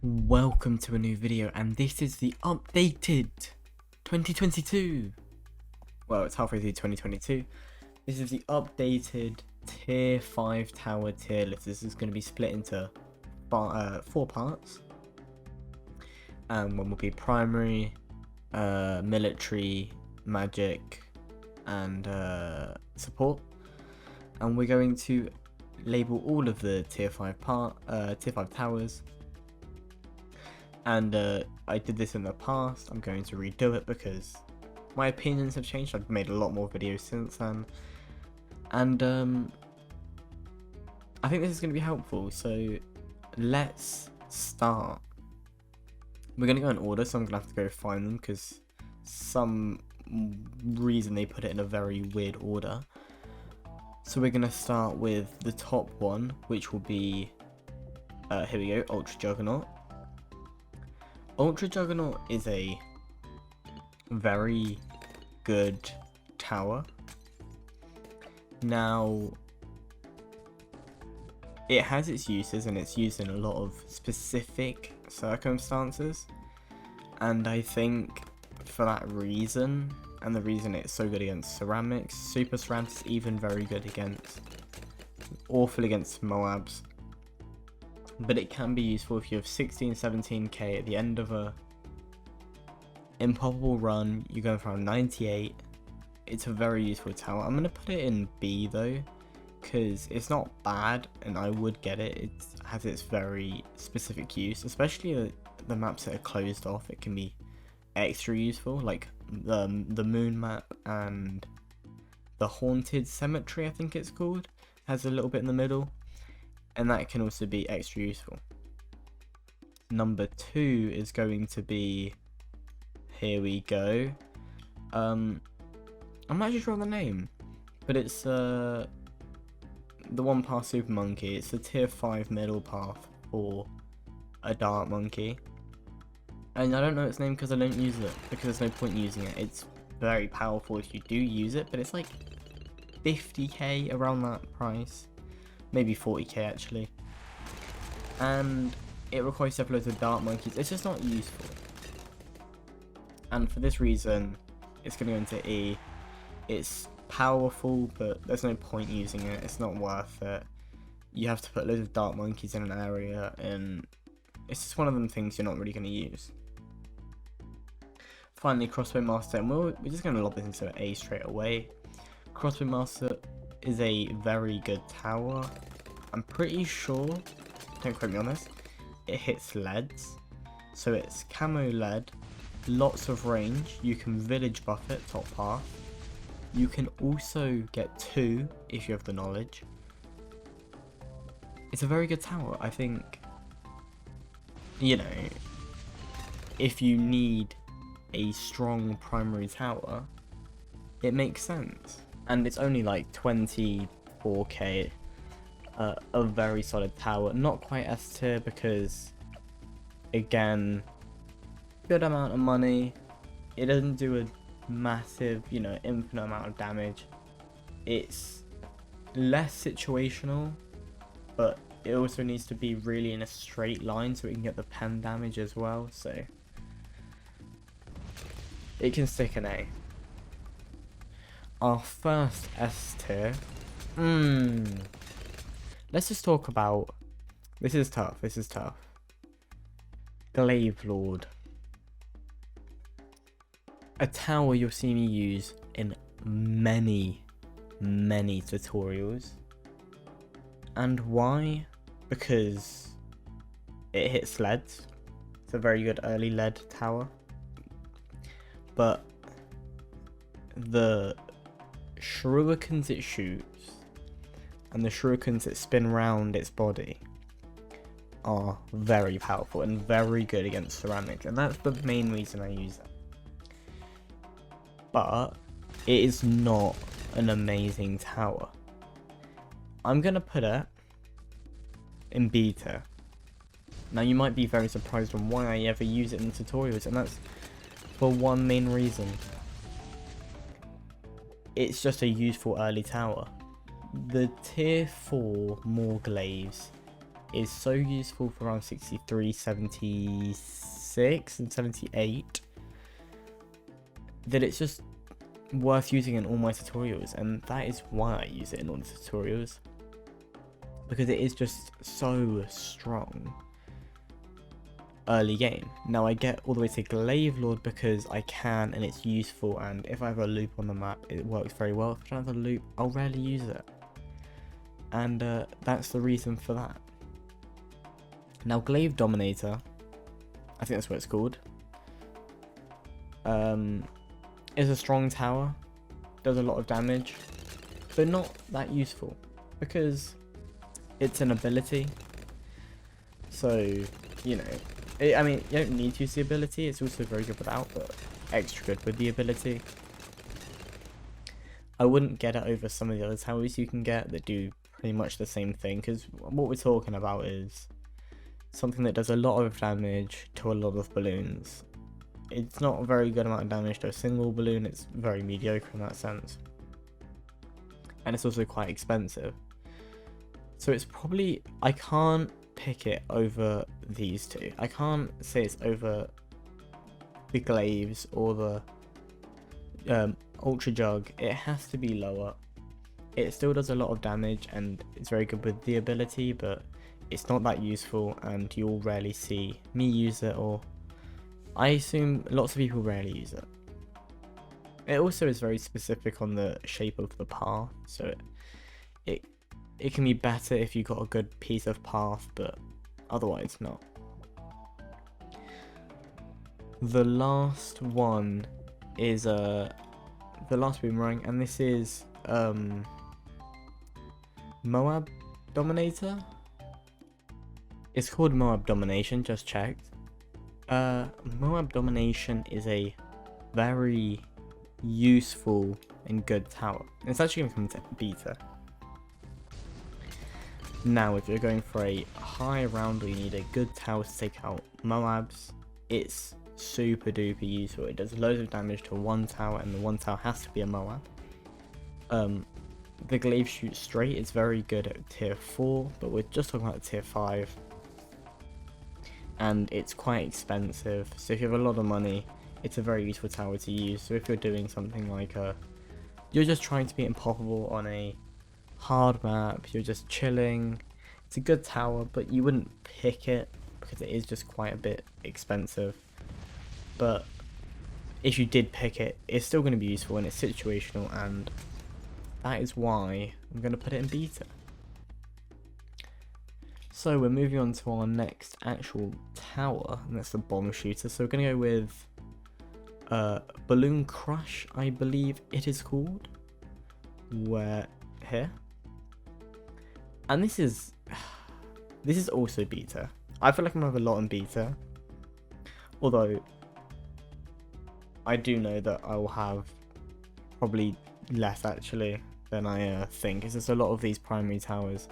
Welcome to a new video, and this is the updated 2022. Well, it's halfway through 2022. This is the updated tier 5 tower tier list. This is going to be split into 4 parts. One will be primary, military, magic, and support. And we're going to label all of the tier 5 towers. And I did this in the past. I'm going to redo it because my opinions have changed. I've made a lot more videos since then, and I think this is going to be helpful. So let's start. We're going to go in order, so I'm going to have to go find them because some reason they put it in a very weird order. So we're going to start with the top one, which will be here we go, Ultra Juggernaut. Ultra Juggernaut is a very good tower. Now, it has its uses and it's used in a lot of specific circumstances, and I think for that reason, and the reason it's so good against ceramics, super ceramics is even very good against, awful against Moabs. But it can be useful if you have 16-17k at the end of a improbable run. You're going for around 98. It's a very useful tower. I'm going to put it in B though, because it's not bad and I would get it. It has its very specific use, especially the maps that are closed off. It can be extra useful, like the moon map and the haunted cemetery, I think it's called, has a little bit in the middle. And that can also be extra useful. Number 2 is going to be, here we go. I'm not actually sure on the name, but it's the one past Super Monkey. It's the tier 5 middle path for a Dark Monkey. And I don't know its name because I don't use it, because there's no point using it. It's very powerful if you do use it, but it's like 50k, around that price. Maybe 40k actually, and it requires several loads of Dark Monkeys. It's just not useful, and for this reason it's going to go into E. It's powerful, but there's no point using it. It's not worth it. You have to put loads of Dark Monkeys in an area, and it's just one of them things you're not really going to use. Finally, Crossbow Master, and we're just going to lob this into an A straight away. Crossbow Master is a very good tower. I'm pretty sure, don't quote me on this, it hits leads. So it's camo lead, lots of range. You can village buff it, top path. You can also get 2 if you have the knowledge. It's a very good tower. I think, you know, if you need a strong primary tower, it makes sense. And it's only like 24k, a very solid tower. Not quite S tier because, again, good amount of money. It doesn't do a massive, you know, infinite amount of damage. It's less situational, but it also needs to be really in a straight line so it can get the pen damage as well. So it can stick an A. Our first S tier. Let's just talk about. This is tough. Glaive Lord. A tower you'll see me use in many tutorials. And why? Because it hits leads. It's a very good early lead tower. But the shurikens it shoots and the shurikens that spin round its body are very powerful and very good against ceramics, and that's the main reason I use it. But it is not an amazing tower. I'm gonna put it in beta. Now you might be very surprised on why I ever use it in tutorials, and that's for one main reason. It's just a useful early tower. The tier 4 more glaives is so useful for around 63, 76 and 78 that it's just worth using in all my tutorials, and that is why I use it in all the tutorials, because it is just so strong early game. Now I get all the way to Glaive Lord because I can, and it's useful, and if I have a loop on the map it works very well. If I don't have a loop, I'll rarely use it, and that's the reason for that. Now Glaive Dominator, I think that's what it's called, is a strong tower, does a lot of damage, but not that useful because it's an ability. So, you know, I mean, you don't need to use the ability, it's also very good without, but extra good with the ability. I wouldn't get it over some of the other towers you can get that do pretty much the same thing, because what we're talking about is something that does a lot of damage to a lot of balloons. It's not a very good amount of damage to a single balloon, it's very mediocre in that sense. And it's also quite expensive. So it's probably, I can't pick it over these two. I can't say it's over the Glaives or the Ultra Jug. It has to be lower. It still does a lot of damage and it's very good with the ability, but it's not that useful and you'll rarely see me use it, or I assume lots of people rarely use it. It also is very specific on the shape of the path, so it can be better if you got a good piece of path, but otherwise not. The last one is the last boomerang, and this is Moab Dominator. It's called Moab Domination, just checked. Moab Domination is a very useful and good tower. It's actually going to come to beta. Now, if you're going for a high round or you need a good tower to take out Moabs, it's super duper useful. It does loads of damage to one tower, and the one tower has to be a Moab. The Glaive shoots straight. It's very good at tier 4, but we're just talking about tier 5. And it's quite expensive, so if you have a lot of money, it's a very useful tower to use. So if you're doing something like you're just trying to be impossible on a hard map, you're just chilling, it's a good tower, but you wouldn't pick it because it is just quite a bit expensive. But if you did pick it, it's still going to be useful and it's situational, and that is why I'm going to put it in beta. So we're moving on to our next actual tower, and that's the bomb shooter. So we're going to go with Balloon Crush, I believe it is called. Where here, and this is also beta. I feel like I'm gonna have a lot in beta, although I do know that I will have probably less actually than I think. Because there's a lot of these primary towers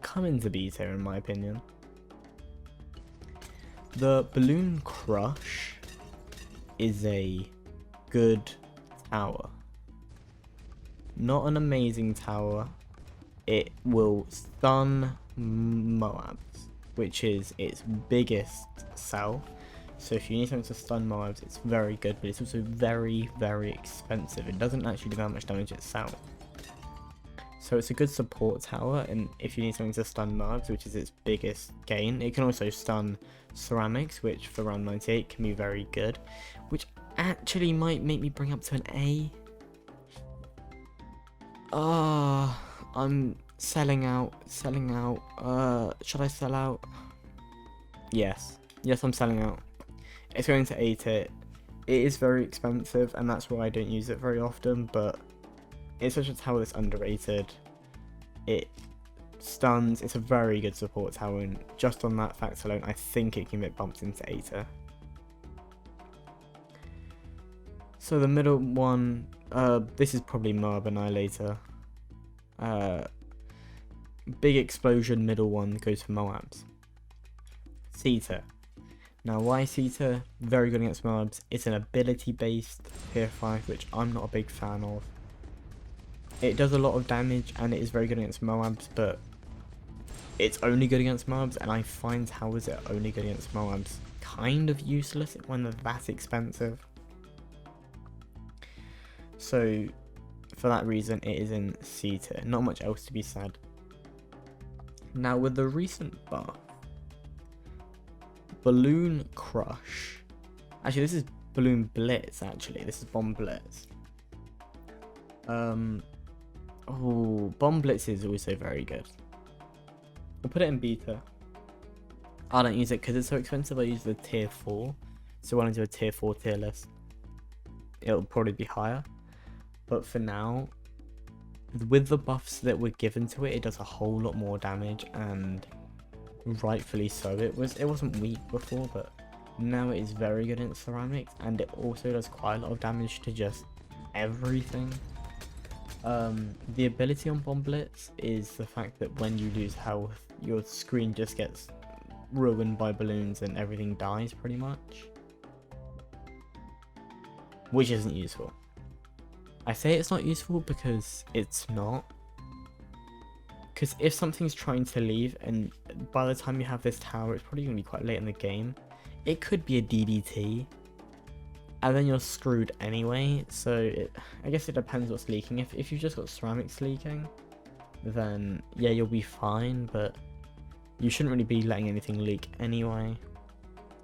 come into beta, in my opinion. The Balloon Crush is a good tower. Not an amazing tower. It will stun Moabs, which is its biggest sell. So if you need something to stun Moabs, it's very good, but it's also very, very expensive. It doesn't actually do that much damage itself. So it's a good support tower, and if you need something to stun Moabs, which is its biggest gain, it can also stun Ceramics, which for round 98 can be very good, which actually might make me bring up to an A. I'm selling out. Should I sell out? Yes, I'm selling out. It's going to 8 it. It is very expensive, and that's why I don't use it very often, but it's such a tower that's underrated. It stuns, it's a very good support tower, and just on that fact alone, I think it can get bumped into 8. So the middle one, this is probably Moab Annihilator. Big explosion, middle one goes for Moabs. Ceta. Now why Ceta? Very good against Moabs. It's an ability based tier 5, which I'm not a big fan of. It does a lot of damage and it is very good against Moabs, but it's only good against mobs, and I find towers that are only good against mobs kind of useless when they're that expensive. So for that reason, it is in C tier. Not much else to be said. Now with the recent buff, Balloon Crush. Actually, this is Balloon Blitz. Actually, this is Bomb Blitz. Oh, Bomb Blitz is also very good. I'll put it in beta. I don't use it because it's so expensive. I use the tier 4. So when I do a tier 4 tier list, it'll probably be higher. But for now, with the buffs that were given to it, it does a whole lot more damage, and rightfully so. It wasn't weak before, but now it is very good in ceramics, and it also does quite a lot of damage to just everything. The ability on Bomb Blitz is the fact that when you lose health, your screen just gets ruined by balloons and everything dies pretty much, which isn't useful. I say it's not useful because it's not. Because if something's trying to leave, and by the time you have this tower, it's probably going to be quite late in the game, it could be a DDT, and then you're screwed anyway. So I guess it depends what's leaking. If you've just got ceramics leaking, then yeah, you'll be fine, but you shouldn't really be letting anything leak anyway.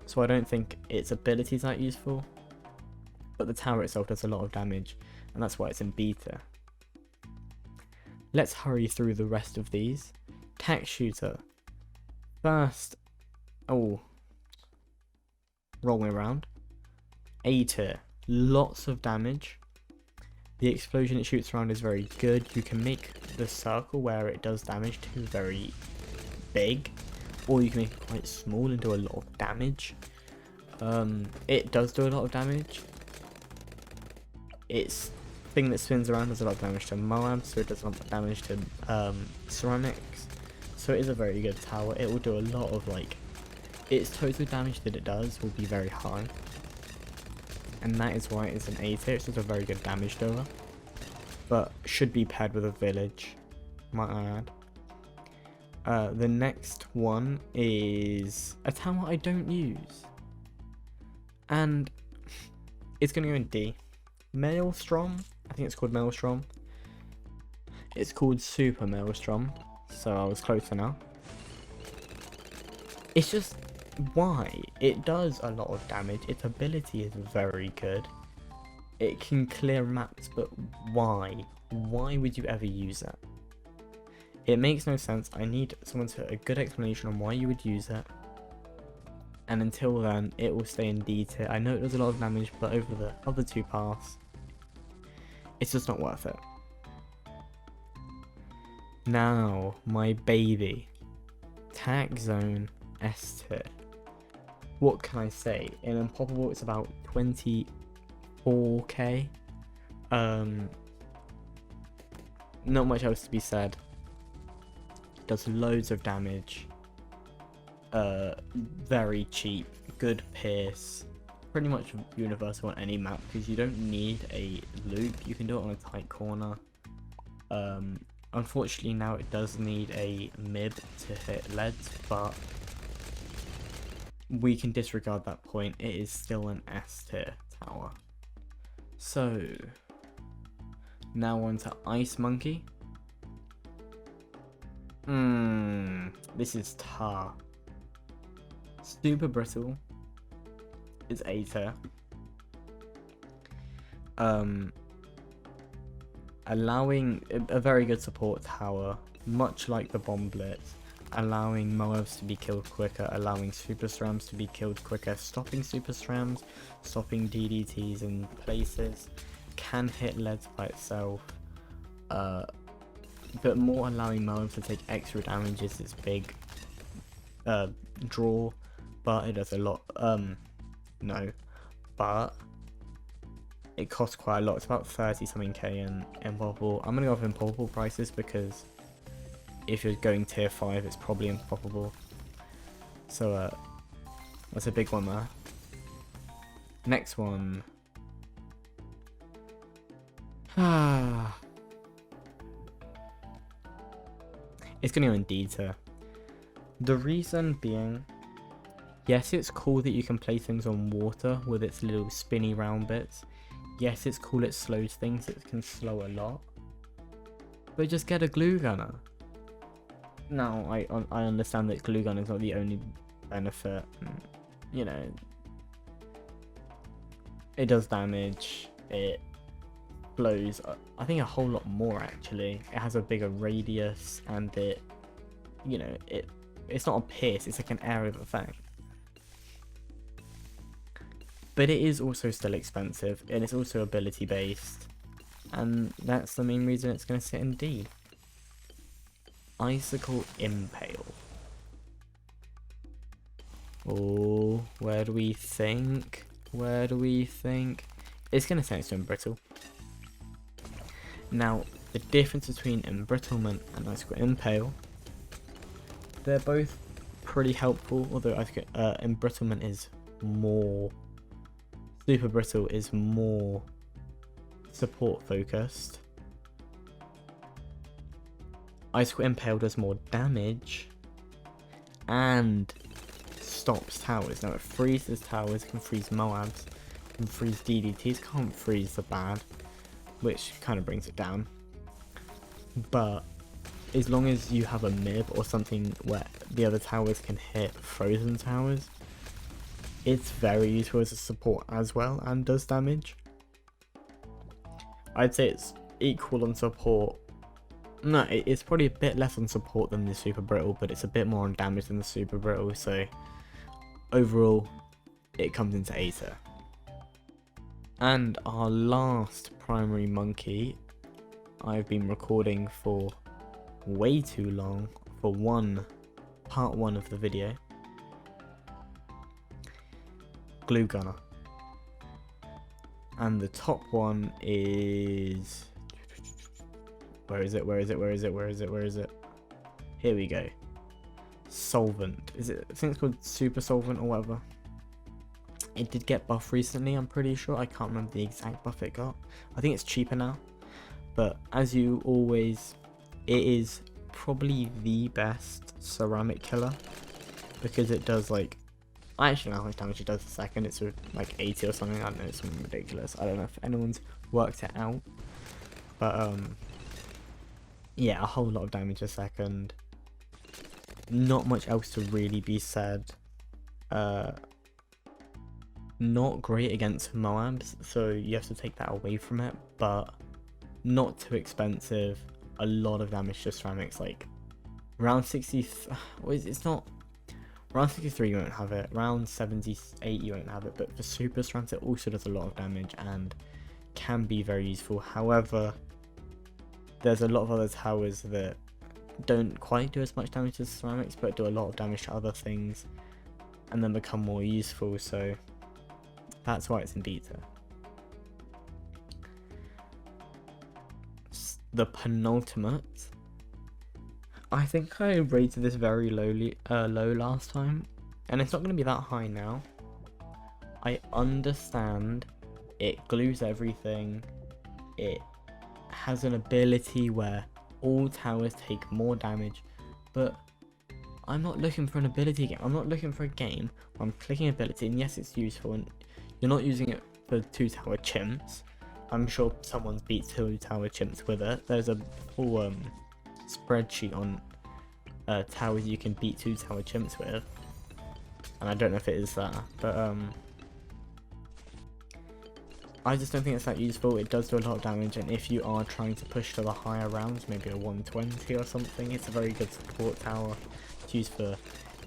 So I don't think its ability is that useful, but the tower itself does a lot of damage, and that's why it's in beta. Let's hurry through the rest of these. Tack Shooter. First, wrong way around. A tier, lots of damage. The explosion it shoots around is very good. You can make the circle where it does damage to very big, or you can make it quite small and do a lot of damage. It does do a lot of damage. Its thing that spins around does a lot of damage to Moab, so it does a lot of damage to ceramics. So it is a very good tower. It will do a lot of, like, its total damage that it does will be very high, and that is why it's an A tier. It's just a very good damage doer, but should be paired with a village, might I add. The next one is a tower I don't use, and it's going to go in D. Maelstrom. I think it's called Maelstrom. It's called Super Maelstrom, so I was close enough. It's just why it does a lot of damage. Its ability is very good. It can clear maps, but why? Why would you ever use it? It makes no sense. I need someone to a good explanation on why you would use it. And until then, it will stay in D tier. I know it does a lot of damage, but over the other two paths, it's just not worth it. Now, my baby. Tack Zone Esther. What can I say? In Unpoppable, it's about 24k. Not much else to be said. Does loads of damage. Very cheap. Good pierce. Pretty much universal on any map because you don't need a loop. You can do it on a tight corner. Unfortunately now it does need a mid to hit leads, but we can disregard that point. It is still an S tier tower. So now on to Ice Monkey. This is tar. Super brittle is A tier. Allowing a very good support tower, much like the Bomb Blitz, allowing Moabs to be killed quicker, allowing Super Strams to be killed quicker, stopping Super Strams, stopping DDTs in places, can hit leads by itself, but more allowing Moabs to take extra damage is its big draw, but it does a lot, but it costs quite a lot. It's about 30 something K in Unpoppable. I'm gonna go with Unpoppable prices because if you're going tier 5, it's probably Unpoppable. So that's a big one there. Next one. It's gonna go in D tier. The reason being, yes, it's cool that you can place things on water with its little spinny round bits. Yes, it's cool it slows things, it can slow a lot. But just get a glue gunner. Now, I understand that glue gun is not the only benefit. You know, it does damage, it blows, I think a whole lot more actually. It has a bigger radius and it, you know, it's not a pierce, it's like an area of effect. But it is also still expensive, and it's also ability based, and that's the main reason it's going to sit in D. Icicle Impale. Oh, where do we think? Where do we think? It's going to sit in Brittle. Now, the difference between Embrittlement and Icicle Impale, they're both pretty helpful, although Embrittlement is more... Super Brittle is more support focused. Icicle Impale does more damage and stops towers. Now it freezes towers, can freeze Moabs, can freeze DDTs, can't freeze the bad, which kind of brings it down. But as long as you have a MIB or something where the other towers can hit frozen towers, it's very useful as a support as well and does damage. I'd say it's equal on support. No, it's probably a bit less on support than the Super Brittle, but it's a bit more on damage than the Super Brittle, so overall it comes into A tier. And our last primary monkey, I've been recording for way too long for part one of the video. Glue Gunner. And the top one is... Where is it? Here we go. Solvent. I think it's called Super Solvent or whatever. It did get buffed recently, I'm pretty sure. I can't remember the exact buff it got. I think it's cheaper now. But as you always... It is probably the best ceramic killer. Because it does like... I actually don't know how much damage it does a second. It's like 80 or something. I don't know, it's something ridiculous. I don't know if anyone's worked it out. But yeah, a whole lot of damage a second. Not much else to really be said. Not great against Moabs, so you have to take that away from it, but not too expensive. A lot of damage to ceramics, like round 60. It's not. Round 63 you won't have it, round 78 you won't have it, but for super strands it also does a lot of damage and can be very useful. However, there's a lot of other towers that don't quite do as much damage as ceramics, but do a lot of damage to other things and then become more useful, so that's why it's in D tier. The penultimate, I think I rated this very low last time, and it's not going to be that high now. I understand it glues everything, it has an ability where all towers take more damage, but I'm not looking for an ability game. I'm not looking for a game where I'm clicking ability, and yes, it's useful, and you're not using it for 2 tower chimps. I'm sure someone's beat 2 tower chimps with it. There's a whole spreadsheet on towers you can beat 2 tower chimps with, and I don't know if it is that, but I just don't think it's that useful. It does do a lot of damage, and if you are trying to push to the higher rounds, maybe a 120 or something, it's a very good support tower to use for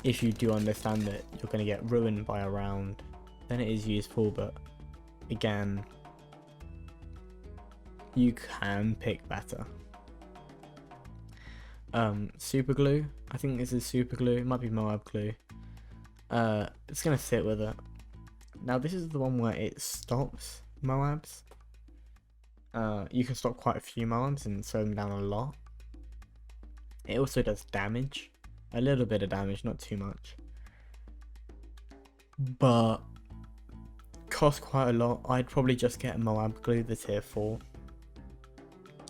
if you do understand that you're going to get ruined by a round, then it is useful. But again, you can pick better. Super glue, I think this is super glue, it might be Moab glue. It's gonna sit with it. Now this is the one where it stops Moabs. You can stop quite a few Moabs and slow them down a lot. It also does damage, a little bit of damage, not too much, but costs quite a lot. I'd probably just get a Moab glue, the tier 4,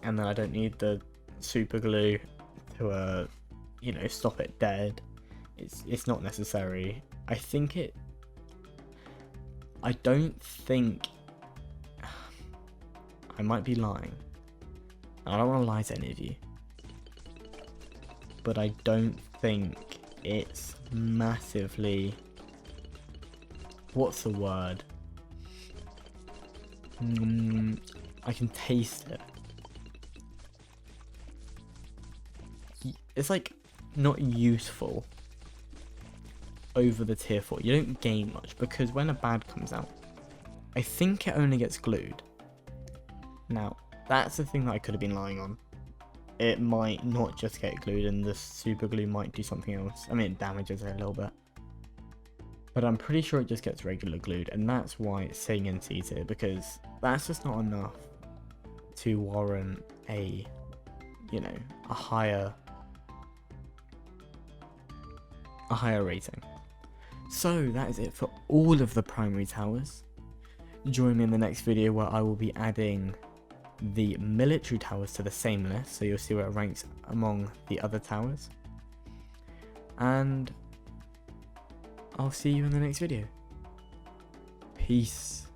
and then I don't need the super glue to you know, stop it dead. it's not necessary. I don't think, I might be lying. I don't want to lie to any of you, but I don't think it's massively, what's the word? I can taste it. It's like not useful over the tier 4. You don't gain much because when a bad comes out, I think it only gets glued. Now, that's the thing that I could have been lying on. It might not just get glued and the super glue might do something else. I mean, it damages it a little bit. But I'm pretty sure it just gets regular glued, and that's why it's sitting in C tier, because that's just not enough to warrant a, you know, a higher rating. So that is it for all of the primary towers. Join me in the next video where I will be adding the military towers to the same list, so you'll see where it ranks among the other towers. And I'll see you in the next video. Peace.